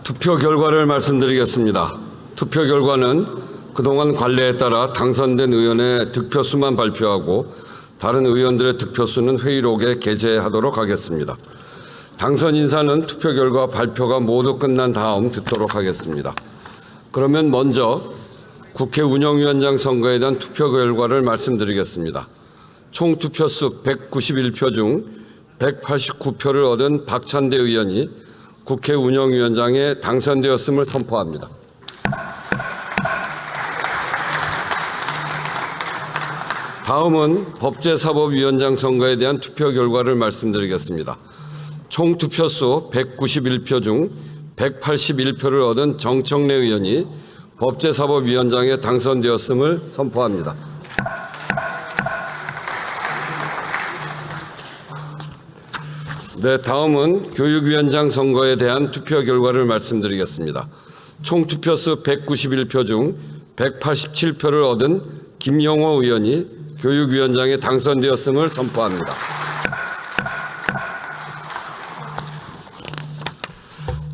투표 결과를 말씀드리겠습니다. 투표 결과는 그동안 관례에 따라 당선된 의원의 득표수만 발표하고 다른 의원들의 득표수는 회의록에 게재하도록 하겠습니다. 당선 인사는 투표 결과 발표가 모두 끝난 다음 듣도록 하겠습니다. 그러면 먼저 국회 운영위원장 선거에 대한 투표 결과를 말씀드리겠습니다. 총 투표수 191표 중 189표를 얻은 박찬대 의원이 국회 운영위원장에 당선되었음을 선포합니다. 다음은 법제사법위원장 선거에 대한 투표 결과를 말씀드리겠습니다. 총 투표수 191표 중 181표를 얻은 정청래 의원이 법제사법위원장에 당선되었음을 선포합니다. 네, 다음은 교육위원장 선거에 대한 투표 결과를 말씀드리겠습니다. 총 투표수 191표 중 187표를 얻은 김영호 의원이 교육위원장에 당선되었음을 선포합니다.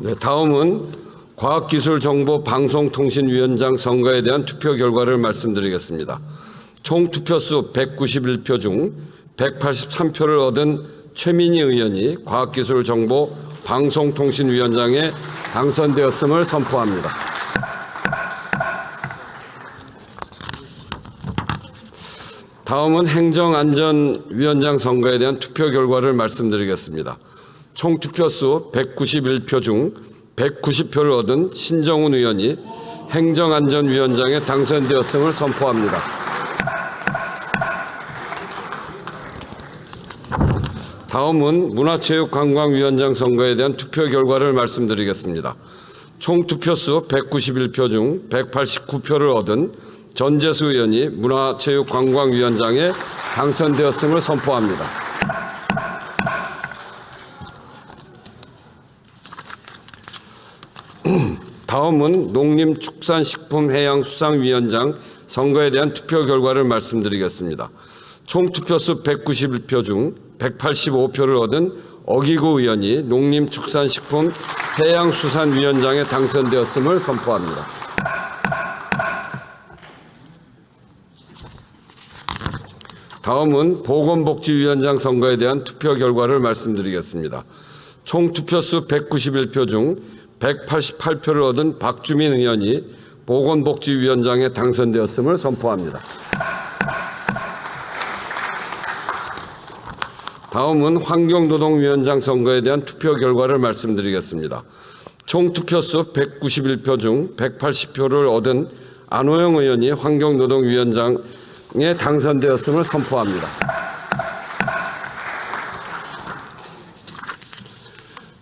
네, 다음은 과학기술정보방송통신위원장 선거에 대한 투표 결과를 말씀드리겠습니다. 총 투표수 191표 중 183표를 얻은 최민희 의원이 과학기술정보방송통신위원장에 당선되었음을 선포합니다. 다음은 행정안전위원장 선거에 대한 투표 결과를 말씀드리겠습니다. 총 투표수 191표 중 190표를 얻은 신정훈 의원이 행정안전위원장에 당선되었음을 선포합니다. 다음은 문화체육관광위원장 선거에 대한 투표 결과를 말씀드리겠습니다. 총 투표수 191표 중 189표를 얻은 전재수 의원이 문화체육관광위원장에 당선되었음을 선포합니다. 다음은 농림축산식품해양수산위원장 선거에 대한 투표 결과를 말씀드리겠습니다. 총 투표수 191표 중 185표를 얻은 어기구 의원이 농림축산식품해양수산위원장에 당선되었음을 선포합니다. 다음은 보건복지위원장 선거에 대한 투표 결과를 말씀드리겠습니다. 총 투표수 191표 중 188표를 얻은 박주민 의원이 보건복지위원장에 당선되었음을 선포합니다. 다음은 환경노동위원장 선거에 대한 투표 결과를 말씀드리겠습니다. 총 투표수 191표 중 180표를 얻은 안호영 의원이 환경노동위원장에 당선되었음을 선포합니다.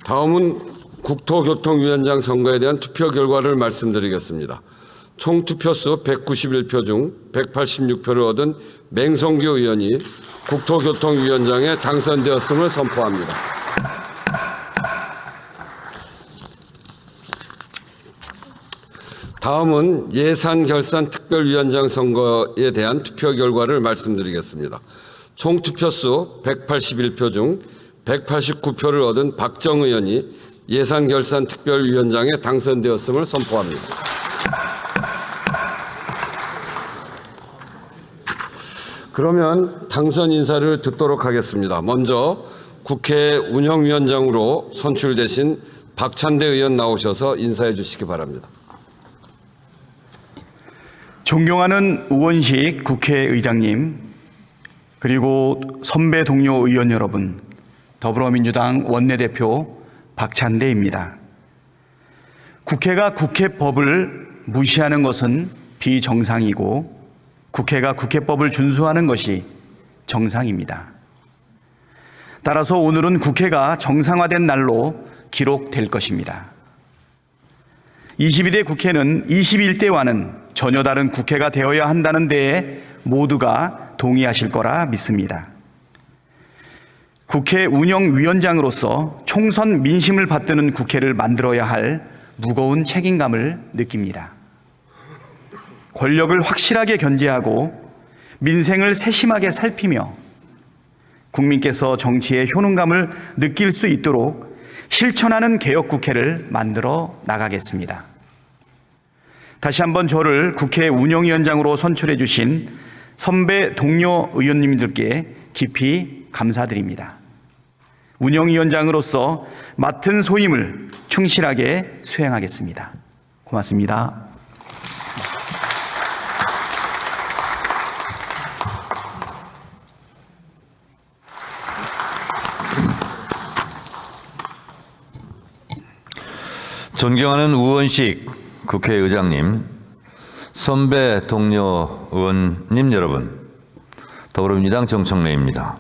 다음은 국토교통위원장 선거에 대한 투표 결과를 말씀드리겠습니다. 총 투표수 191표 중 186표를 얻은 맹성규 의원이 국토교통위원장에 당선되었음을 선포합니다. 다음은 예산결산특별위원장 선거에 대한 투표 결과를 말씀드리겠습니다. 총 투표수 181표 중 189표를 얻은 박정 의원이 예산결산특별위원장에 당선되었음을 선포합니다. 그러면 당선 인사를 듣도록 하겠습니다. 먼저 국회 운영위원장으로 선출되신 박찬대 의원 나오셔서 인사해 주시기 바랍니다. 존경하는 우원식 국회의장님, 그리고 선배 동료 의원 여러분, 더불어민주당 원내대표 박찬대입니다. 국회가 국회법을 무시하는 것은 비정상이고 국회가 국회법을 준수하는 것이 정상입니다. 따라서 오늘은 국회가 정상화된 날로 기록될 것입니다. 22대 국회는 21대와는 전혀 다른 국회가 되어야 한다는 데에 모두가 동의하실 거라 믿습니다. 국회 운영위원장으로서 총선 민심을 받드는 국회를 만들어야 할 무거운 책임감을 느낍니다. 권력을 확실하게 견제하고 민생을 세심하게 살피며 국민께서 정치의 효능감을 느낄 수 있도록 실천하는 개혁국회를 만들어 나가겠습니다. 다시 한번 저를 국회 운영위원장으로 선출해 주신 선배 동료 의원님들께 깊이 감사드립니다. 운영위원장으로서 맡은 소임을 충실하게 수행하겠습니다. 고맙습니다. 존경하는 우원식 국회의장님, 선배 동료 의원님 여러분, 더불어민주당 정청래입니다.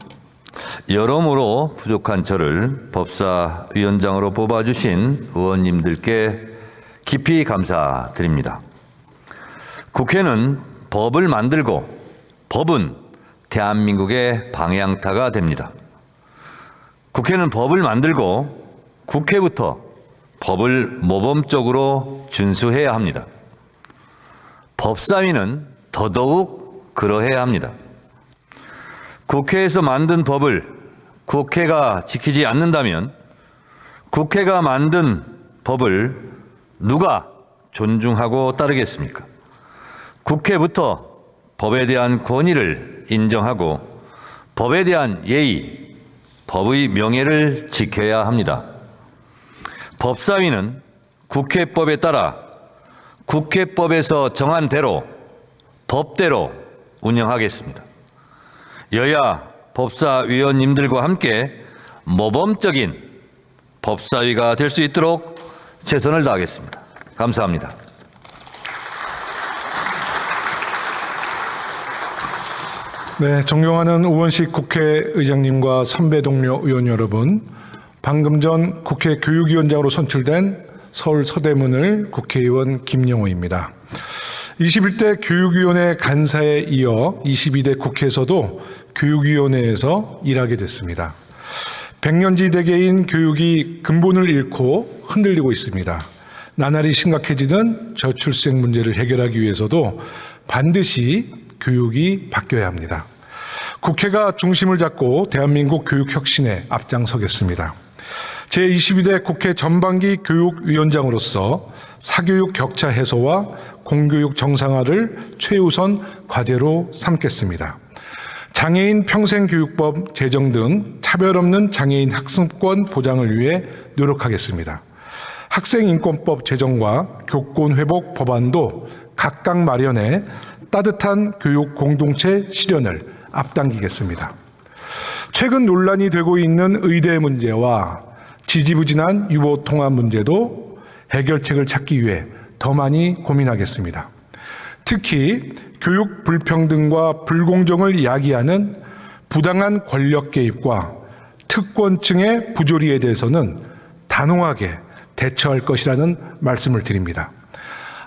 여러모로 부족한 저를 법사위원장으로 뽑아주신 의원님들께 깊이 감사드립니다. 국회는 법을 만들고 법은 대한민국의 방향타가 됩니다. 국회는 법을 만들고 국회부터 법을 모범적으로 준수해야 합니다. 법사위는 더더욱 그러해야 합니다. 국회에서 만든 법을 국회가 지키지 않는다면 국회가 만든 법을 누가 존중하고 따르겠습니까? 국회부터 법에 대한 권위를 인정하고 법에 대한 예의, 법의 명예를 지켜야 합니다. 법사위는 국회법에 따라 국회법에서 정한 대로 법대로 운영하겠습니다. 여야 법사위원님들과 함께 모범적인 법사위가 될 수 있도록 최선을 다하겠습니다. 감사합니다. 네, 존경하는 우원식 국회의장님과 선배 동료 의원 여러분, 방금 전 국회 교육위원장으로 선출된 서울 서대문을 국회의원 김영호입니다. 21대 교육위원회 간사에 이어 22대 국회에서도 교육위원회에서 일하게 됐습니다. 백년지대계인 교육이 근본을 잃고 흔들리고 있습니다. 나날이 심각해지는 저출생 문제를 해결하기 위해서도 반드시 교육이 바뀌어야 합니다. 국회가 중심을 잡고 대한민국 교육 혁신에 앞장서겠습니다. 제22대 국회 전반기 교육위원장으로서 사교육 격차 해소와 공교육 정상화를 최우선 과제로 삼겠습니다. 장애인 평생교육법 제정 등 차별 없는 장애인 학습권 보장을 위해 노력하겠습니다. 학생인권법 제정과 교권회복 법안도 각각 마련해 따뜻한 교육 공동체 실현을 앞당기겠습니다. 최근 논란이 되고 있는 의대 문제와 지지부진한 유보 통합 문제도 해결책을 찾기 위해 더 많이 고민하겠습니다. 특히 교육 불평등과 불공정을 야기하는 부당한 권력 개입과 특권층의 부조리에 대해서는 단호하게 대처할 것이라는 말씀을 드립니다.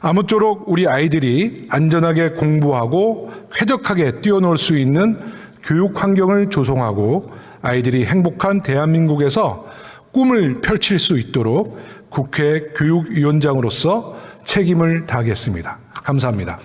아무쪼록 우리 아이들이 안전하게 공부하고 쾌적하게 뛰어놀 수 있는 교육 환경을 조성하고 아이들이 행복한 대한민국에서 꿈을 펼칠 수 있도록 국회 교육위원장으로서 책임을 다하겠습니다. 감사합니다.